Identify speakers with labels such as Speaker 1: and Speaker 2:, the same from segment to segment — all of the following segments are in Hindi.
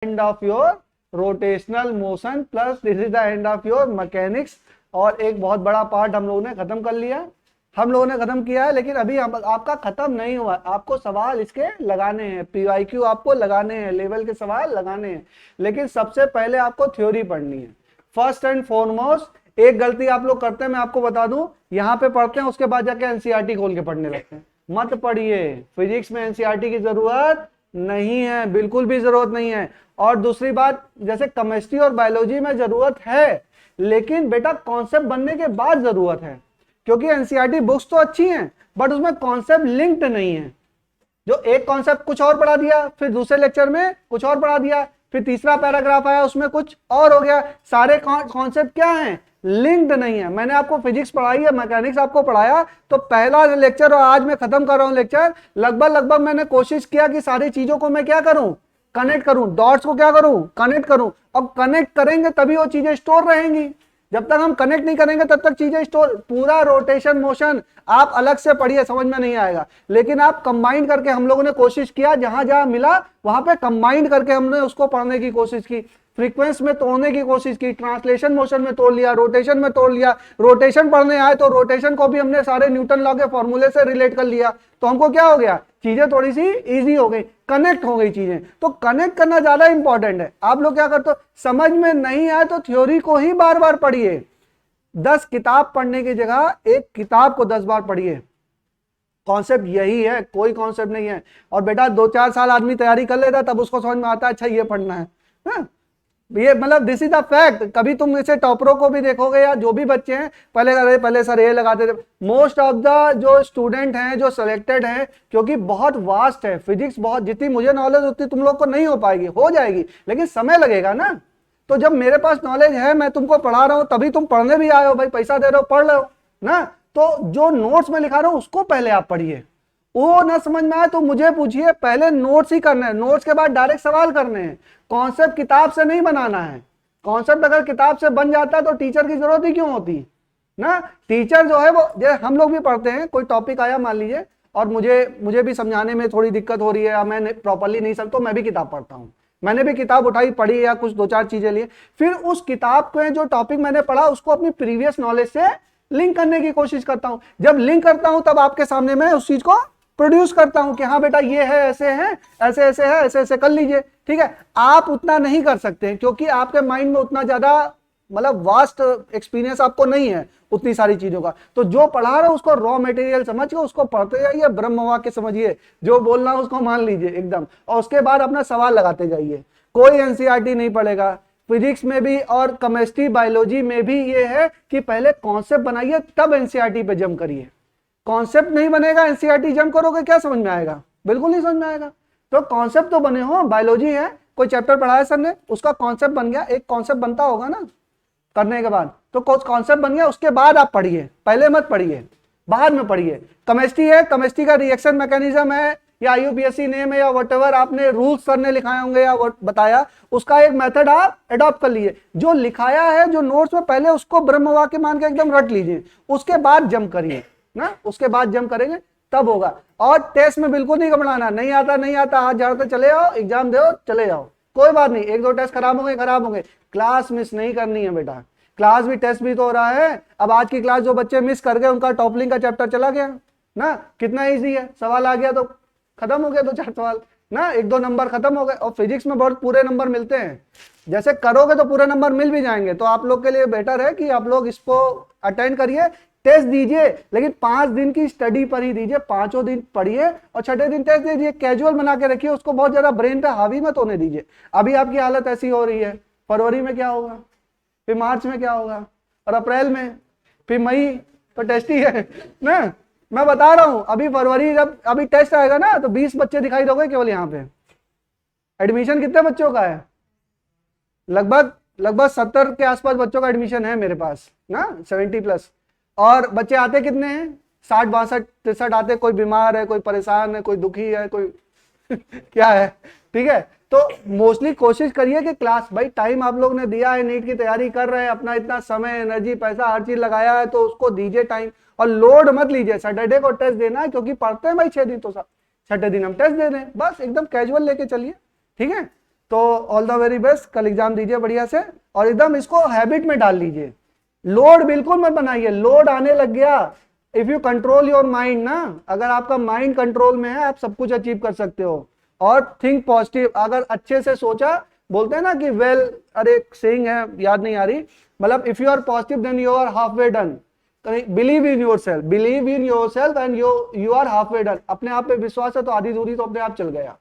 Speaker 1: End of your rotational motion plus this is the end of your mechanics. और एक बहुत बड़ा पार्ट हम लोगों ने खत्म कर लिया, हम लोगों ने खत्म किया है, लेकिन अभी आपका खत्म नहीं हुआ। आपको सवाल इसके लगाने हैं, पीवाईक्यू आपको लगाने हैं, लेवल के सवाल लगाने हैं, लेकिन सबसे पहले आपको थ्योरी पढ़नी है। फर्स्ट एंड फॉरमोस्ट एक गलती आप लोग करते हैं, मैं आपको बता दूं, यहाँ पे पढ़ते हैं उसके बाद जाके एनसीईआरटी खोल के पढ़ने लगते हैं। मत पढ़िए, फिजिक्स में एनसीईआरटी की जरूरत नहीं है, बिल्कुल भी जरूरत नहीं है। और दूसरी बात, जैसे केमिस्ट्री और बायोलॉजी में जरूरत है, लेकिन बेटा कॉन्सेप्ट बनने के बाद जरूरत है, क्योंकि एनसीईआरटी बुक्स तो अच्छी हैं बट उसमें कॉन्सेप्ट लिंक्ड नहीं है। जो एक कॉन्सेप्ट कुछ और पढ़ा दिया, फिर दूसरे लेक्चर में कुछ और पढ़ा दिया, फिर तीसरा पैराग्राफ आया उसमें कुछ और हो गया। सारे कॉन्सेप्ट क्या हैं, लिंक्ड नहीं है। मैंने आपको फिजिक्स पढ़ाई है, मैकेनिक्स आपको पढ़ाया, तो पहला लेक्चर और आज मैं खत्म कर रहा हूं लेक्चर, लगभग मैंने कोशिश किया कि सारी चीजों को मैं क्या करूं, कनेक्ट करूं, डॉट्स को क्या करूं, कनेक्ट करूं। अब कनेक्ट करेंगे तभी वो चीजें स्टोर रहेंगी, जब तक हम कनेक्ट नहीं करेंगे तब तक चीजें स्टोर। पूरा रोटेशन मोशन आप अलग से पढ़िए, समझ में नहीं आएगा, लेकिन आप कंबाइन करके, हम लोगों ने कोशिश किया जहां जहां मिला वहां पे कंबाइन करके हमने उसको पढ़ने की कोशिश की, फ्रीक्वेंस में तोड़ने की कोशिश की, ट्रांसलेशन मोशन में तोड़ लिया, रोटेशन में तोड़ लिया। रोटेशन पढ़ने आए तो रोटेशन को भी हमने सारे न्यूटन लॉ के फॉर्मूले से रिलेट कर लिया, तो हमको क्या हो गया, चीजें थोड़ी सी इजी हो गई, कनेक्ट हो गई चीजें। तो कनेक्ट करना ज्यादा इंपॉर्टेंट है। आप लोग क्या करते हो, समझ में नहीं आए तो थ्योरी को ही बार बार पढ़िए। 10 किताब पढ़ने की जगह एक किताब को 10 बार पढ़िए। कॉन्सेप्ट यही है, कोई कॉन्सेप्ट नहीं है। और बेटा 2-4 साल आदमी तैयारी कर लेता तब उसको समझ में आता है अच्छा ये पढ़ना है, ये मतलब दिस इज द फैक्ट। कभी तुम इसे टॉपरों को भी देखोगे या जो भी बच्चे हैं, पहले सर ये लगाते थे। मोस्ट ऑफ द जो स्टूडेंट हैं जो सिलेक्टेड हैं, क्योंकि बहुत वास्ट है फिजिक्स, बहुत जितनी मुझे नॉलेज उतनी तुम लोग को नहीं हो पाएगी, हो जाएगी लेकिन समय लगेगा ना। तो जब मेरे पास नॉलेज है, मैं तुमको पढ़ा रहा हूं, तभी तुम पढ़ने भी आए हो, भाई पैसा दे रहे हो, पढ़ रहे हो ना। तो जो नोट्स में लिखा रहा हूं उसको पहले आप पढ़िए, वो ना समझ में आए तो मुझे पूछिए, पहले नोट्स ही करना है, नोट्स के बाद डायरेक्ट सवाल करने हैं। कॉन्सेप्ट किताब से नहीं बनाना है। कॉन्सेप्ट अगर किताब से बन जाता है तो टीचर की जरूरत ही क्यों होती ना। टीचर जो है वो, जैसे हम लोग भी पढ़ते हैं, कोई टॉपिक आया मान लीजिए और मुझे भी समझाने में थोड़ी दिक्कत हो रही है या मैं प्रॉपरली नहीं समझ, तो मैं भी किताब पढ़ता हूँ। मैंने भी किताब उठाई, पढ़ी या कुछ 2-4 चीजें लिए, फिर उस किताब के जो टॉपिक मैंने पढ़ा उसको अपनी प्रीवियस नॉलेज से लिंक करने की कोशिश करता हूं। जब लिंक करता हूं तब आपके सामने मैं उस चीज को प्रोड्यूस करता हूं कि हाँ बेटा ये है, ऐसे है, ऐसे ऐसे है, ऐसे ऐसे कर लीजिए, ठीक है। आप उतना नहीं कर सकते क्योंकि आपके माइंड में उतना ज्यादा मतलब वास्ट एक्सपीरियंस आपको नहीं है उतनी सारी चीजों का। तो जो पढ़ा रहा है उसको रॉ मटेरियल समझ के उसको पढ़ते जाइए, ब्रह्म वाक्य समझिए, जो बोलना है उसको मान लीजिए एकदम, और उसके बाद अपना सवाल लगाते जाइए। कोई एनसीईआरटी नहीं पढ़ेगा। फिजिक्स में भी और केमिस्ट्री बायोलॉजी में भी ये है कि पहले कॉन्सेप्ट बनाइए तब एनसीईआरटी पे जंप करिए। कॉन्सेप्ट नहीं बनेगा, एनसीईआरटी जंप करोगे, क्या समझ में आएगा, बिल्कुल नहीं समझ में आएगा। तो कॉन्सेप्ट तो बने हो, बायोलॉजी है, कोई चैप्टर पढ़ाया सर ने, उसका कॉन्सेप्ट बन गया, एक कॉन्सेप्ट बनता होगा ना करने के बाद, तो कुछ कॉन्सेप्ट बन गया, उसके बाद आप पढ़िए, पहले मत पढ़िए, बाद में पढ़िए। केमिस्ट्री है, केमिस्ट्री का रिएक्शन मैकेनिज्म है, या यूपीएससी नेम है या व्हाटएवर आपने रूल्स सर ने लिखाए होंगे या बताया, उसका एक मेथड आप अडॉप्ट कर लीजिए। जो लिखाया है जो नोट्स में, पहले उसको ब्रह्म वाक्य मान के एकदम रट लीजिए, उसके बाद जंप करिए ना, उसके बाद जंप करेंगे तब होगा। और टेस्ट में बिल्कुल नहीं घबराना, नहीं आता हाथ झाड़ते चले जाओ, एग्जाम दो चले जाओ, कोई बात नहीं, 1-2 टेस्ट खराब होंगे, क्लास मिस नहीं करनी है बेटा। क्लास भी टेस्ट भी तो हो रहा है। अब आज की क्लास जो बच्चे मिस कर गए उनका टॉपलिंग का चैप्टर चला गया ना, कितना इजी है, सवाल आ गया तो खत्म हो गया, 2-4 सवाल ना, 1-2 नंबर खत्म हो गए। और फिजिक्स में बहुत पूरे नंबर मिलते हैं, जैसे करोगे तो पूरे नंबर मिल भी जाएंगे। तो आप लोग के लिए बेटर है कि आप लोग इसको अटेंड करिए, टेस्ट दीजिए, लेकिन 5 दिन की स्टडी पर ही दीजिए, 5 दिन पढ़िए और 6ठे दिन टेस्ट दीजिए। कैजुअल बना के रखिए उसको, बहुत ज्यादा ब्रेन पे हावी मत होने दीजिए। अभी आपकी हालत ऐसी हो रही है, फरवरी में क्या होगा, फिर मार्च में क्या होगा, और अप्रैल में, फिर मई, तो टेस्ट ही है ना। मैं बता रहा हूं, अभी फरवरी जब अभी टेस्ट आएगा ना तो 20 बच्चे दिखाई दोगे केवल। यहाँ पे एडमिशन कितने बच्चों का है, लगभग 70 के आसपास बच्चों का एडमिशन है मेरे पास ना, 70+। और बच्चे आते कितने हैं, 60, 62, 63 आते। कोई बीमार है, कोई परेशान है, कोई दुखी है, कोई क्या है, ठीक है। तो मोस्टली कोशिश करिए कि क्लास, भाई टाइम आप लोग ने दिया है, नीट की तैयारी कर रहे हैं, अपना इतना समय, एनर्जी, पैसा, हर चीज लगाया है, तो उसको दीजिए टाइम। और लोड मत लीजिए, सैटरडे को टेस्ट देना है क्योंकि पढ़ते हैं भाई 6 दिन, तो 6ठे दिन हम टेस्ट दे दें, बस एकदम कैजुअल लेके चलिए, ठीक है। तो ऑल द वेरी बेस्ट, कल एग्जाम दीजिए बढ़िया से और एकदम इसको हैबिट में डाल लीजिए। लोड बिल्कुल मत बनाइए, लोड आने लग गया, if you control your mind ना, अगर आपका माइंड कंट्रोल में है आप सब कुछ अचीव कर सकते हो। और थिंक पॉजिटिव, अगर अच्छे से सोचा, बोलते हैं ना कि वेल, अरे सेइंग है याद नहीं आ रही, मतलब if you are positive then you are half way done. Believe in yourself and you are half way done. अपने आप पे विश्वास है तो आधी दूरी तो अपने आप चल गया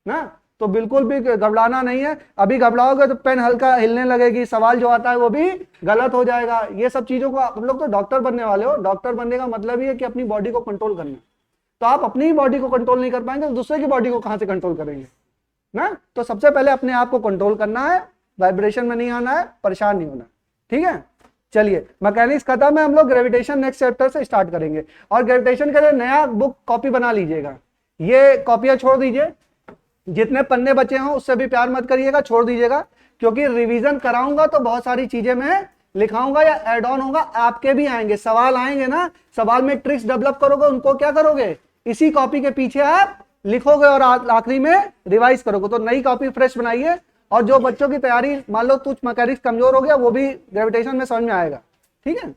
Speaker 1: ना। तो बिल्कुल भी घबराना नहीं है, अभी घबराओगे तो पेन हल्का हिलने लगेगी, सवाल जो आता है वो भी गलत हो जाएगा। ये सब चीजों को, हम लोग तो डॉक्टर बनने वाले हो, डॉक्टर बनने का मतलब ही है कि अपनी बॉडी को कंट्रोल करना। तो आप अपनी ही बॉडी को कंट्रोल नहीं कर पाएंगे तो दूसरे की बॉडी को कहां से कंट्रोल करेंगे ना। तो सबसे पहले अपने आप को कंट्रोल करना है, वाइब्रेशन में नहीं आना है, परेशान नहीं होना, ठीक है। चलिए मैकेनिक्स खत्म है, हम लोग ग्रेविटेशन नेक्स्ट चैप्टर से स्टार्ट करेंगे। और ग्रेविटेशन के लिए नया बुक कॉपी बना लीजिएगा, ये कॉपियां छोड़ दीजिए, जितने पन्ने बचे हों उससे भी प्यार मत करिएगा, छोड़ दीजिएगा, क्योंकि रिवीजन कराऊंगा तो बहुत सारी चीजें मैं लिखाऊंगा या एड ऑन होगा, आपके भी आएंगे सवाल, आएंगे ना, सवाल में ट्रिक्स डेवलप करोगे, उनको क्या करोगे, इसी कॉपी के पीछे आप लिखोगे और आखिरी में रिवाइज करोगे। तो नई कॉपी फ्रेश बनाइए, और जो बच्चों की तैयारी, मान लो कुछ मैकेनिक्स कमजोर हो गया, वो भी ग्रेविटेशन में समझ में आएगा, ठीक है।